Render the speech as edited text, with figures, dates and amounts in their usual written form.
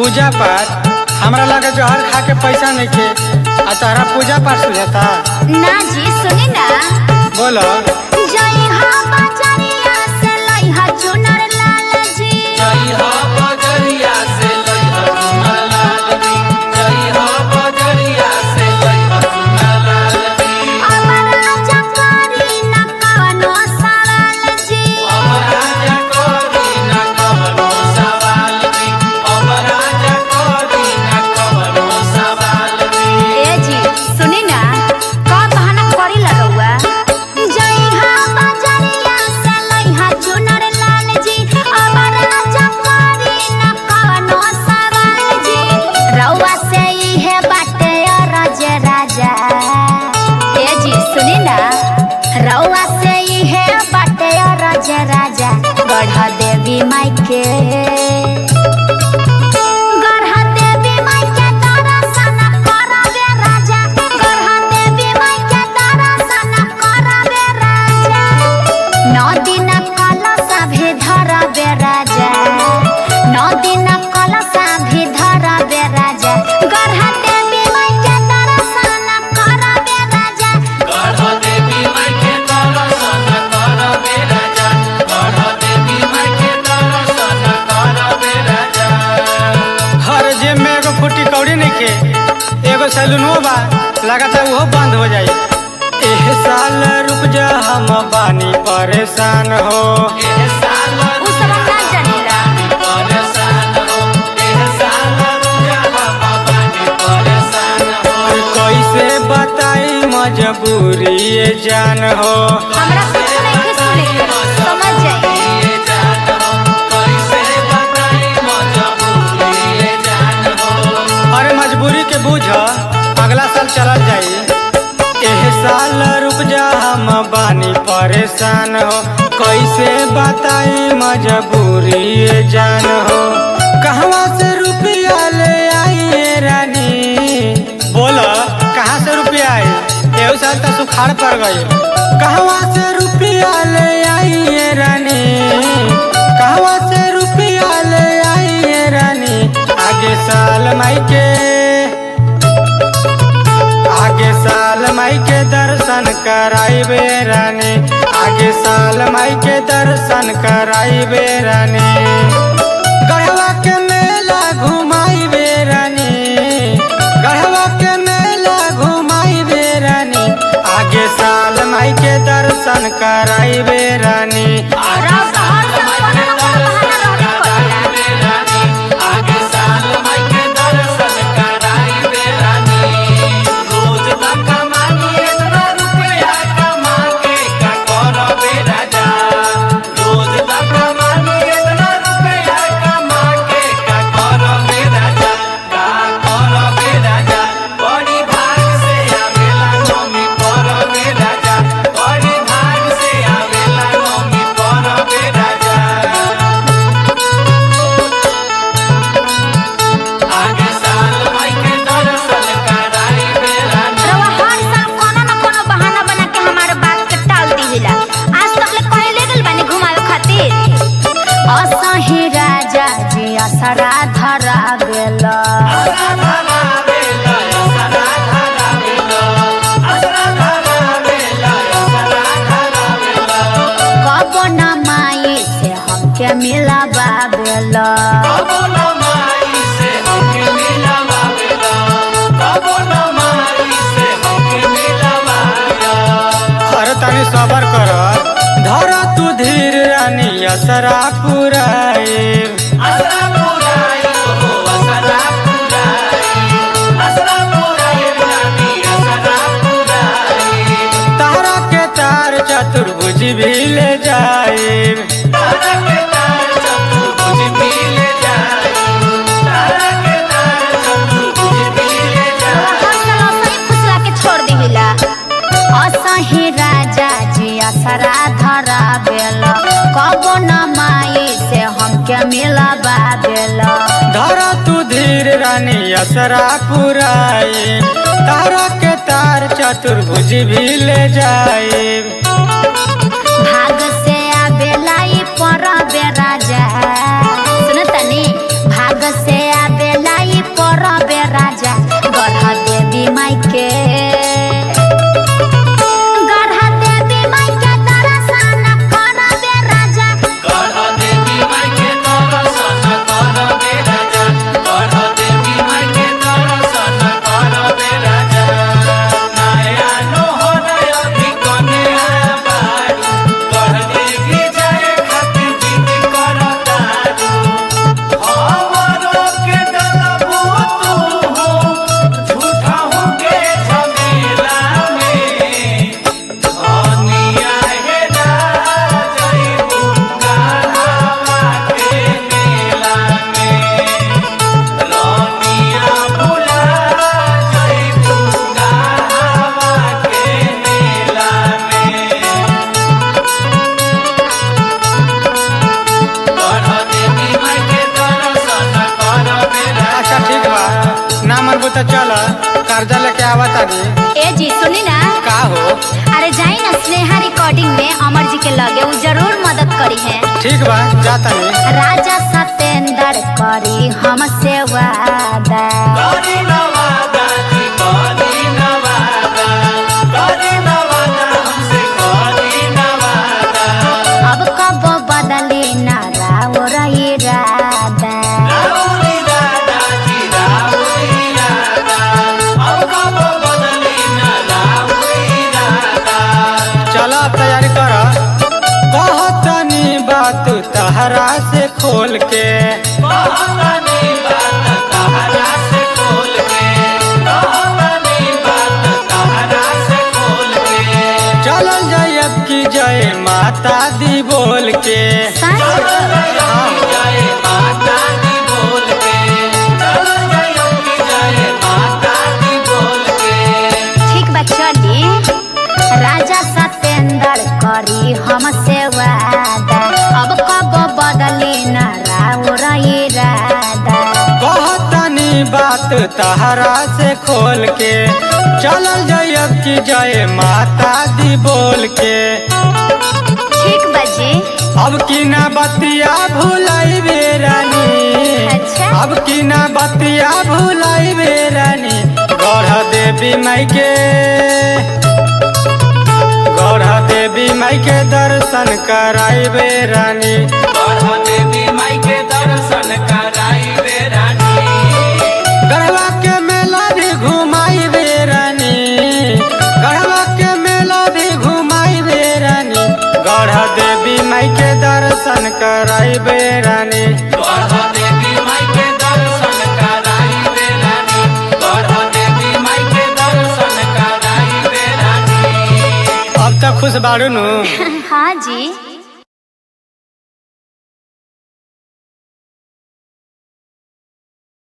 पूजा पाठ हमरा लगे जहर खा के पैसा नहीं के आ तारा पूजा पाठ सुझाता ना जी सुनी ना। बोलो जय हा बजरिया से लइहा चुनर लाल जी। जय हो बजरिया से लइहा चुनर लाल जी। जय हो बजरिया से लइहा चुनर लाल जी। अमर राजा करी न कवनो सवाल जी। अब राजा करी न कवनो सवाल जी। अब राजा करी न कवनो सवाल जी। ए जी सुनी ना का बहाना करी ला रउआ। जय हा बजरिया से लइहा चुनर लाल जी। अमर राजा करी न कवनो सवाल जी। रउआ से इहे बाटे अरज राजा। ए जी सुनी ना रउआ से इहे बाटे अरज राजा। गढ़ देवी माई के गढ़ देवी माई के दर्शन करबे राजा। गढ़ देवी माई के दर्शन करबे राजा। 9 दिन कलश भी धरबे राजा। 9 दिन कलश भी धरबे राजा। गढ़ देवी माई के दर्शन करबे राजा। गढ़ देवी माई के दर्शन करबे राजा। गढ़ देवी माई के दर्शन करबे राजा। हर जेब में एगो फुटी कौड़ी नहीं के एगो सैलूनो बा लगाता वो बंद हो जाई। एह साल रुक जा हम बानी परेशान हो। एह साल उ सब हम ना जानिला। परेशान हो। एह साल रुजा हम बानी परेशान हो। और कैसे बताई मजबूरी ये जान हो। हमरा कुछ नहीं सुने के समझ जाई। ये जान हो। कैसे बताई मजबूरी ये जान हो। अरे मजबूरी के बूझ अगला साल चलल जाई। एह साल रुक जा हम बानी परेशान हो। कैसे बताई मजबूरी ये जान हो। कहवा से रुपया ले आई ये रानी। बोला कहाँ से रुपया आई। एहू साल तो सुखाड़ पड़ गई। कहवा से रुपया ले आई ये रानी। कहवा से रुपया ले आई ये रानी। आगे साल माई के दर्शन कराइबे रानी। आगे साल माई के दर्शन कराइबे रानी। गढ़वा के मेला घुमाइबे रानी। गढ़वा के मेला घुमाइबे रानी। आगे साल माई के दर्शन कराइबे रानी। आगे साल माई के दर्शन कराइबे रानी। आगे साल माई के दर्शन कराइबे रानी। रोज ना कमानी इतना रुपया कमा के का करबे राजा। रोज ना कमानी इतना रुपया कमा के का करबे राजा। का करबे राजा। बड़ी भाग से आवेला नौमी परबे राजा। बड़ी भाग से आवेला नौमी परबे राजा। आगे साल माई के दर्शन कराइबे रानी। रउआ हर साल कोनो न कोनो बहाना बना के हमारे बात के टाल दीजिला। आज तक ले कहीं ले गइल बानी घुमावे खातिर। असही राजा जी असरा धरा गेला। असरा धरा बेला। असरा धरा बेला। असरा धरा बेला। असरा धरा बेला। कबो न माई से हमके मिलावा बेला। कबो न माई से हमके मिलावा बेला। कबो न माई से हमके मिलावा बेला। अरे तनी सबर कर धर तू धीर रानी असरा पुराए। असरा पुराई हो। असरा पुराई। असरा पुराई रानी। असरा पुराई। तारा के तार चतुर्भुज भी ले जाए। तारा के तार चतुर्भुज भी ले जाई। तारा के तार चतुर्भुज भी ले रउआ जाई। हर साल असही फुसला के छोड़ दीजिला। असही राजा जी असरा धरा बेला। कबो न माई से हमके मिलावा बेला। धर तू धीर रानी असरा पुराए। तारा के तार चतुर्भुज भी ले जाए। भाग से आबेला ई परबे राजा। सुन तनी भाग से आबेला तो चल कर्जा लेके आवा तानी। ए जी सुनी ना, का हो? अरे जाई ना स्नेहा रिकॉर्डिंग में अमर जी के लगे, वो जरूर मदद करी है। ठीक बा जा तानी। राजा सतेंद्र करी हमसे वादा, करी नवादा जी करी नवादा, करी नवादा हमसे करी नवादा। अब कब बदली ना रावर इरादा। राउरी राधा जी राउरी राधा, अब कब बदली ना राउरी राधा। चलो अब तैयारी कर। कहतनी बात तहरा से खोल के, कहतनी बात तहरा से खोल के, कहतनी बात तहरा से खोल के। चलल जाए अब की जय माता दी बोल के। सच जय माता दी बोल के, चलो जय माता दी बोल के। ठीक बा चली। राजा सतेंद्र करी हमसे वादा, अब कब बदली ना रावर इरादा। कहतनी बात तहरा से खोल के, चलल जाए अब की जय माता दी बोल के। ठीक बजी। अब की ना बतिया भुलाई बेरानी, अच्छा। अब की ना बतिया भुलाई बेरानी। गढ़ देवी माई के, गढ़ देवी माई के दर्शन कराई बेरानी। गढ़ देवी माई के दर्शन कराई रे रानी। गढ़वा के मेला भी घुमाई बेरानी, गढ़वा के मेला भी घुमाई बेरानी। गढ़ देवी माई के दर्शन कराई बेरानी। गढ़ देवी माई के दर्शन कराई रे रानी, गढ़ देवी माई के दर्शन कराई रे रानी। अब तक खुश बाड़ू नु। हाँ जी।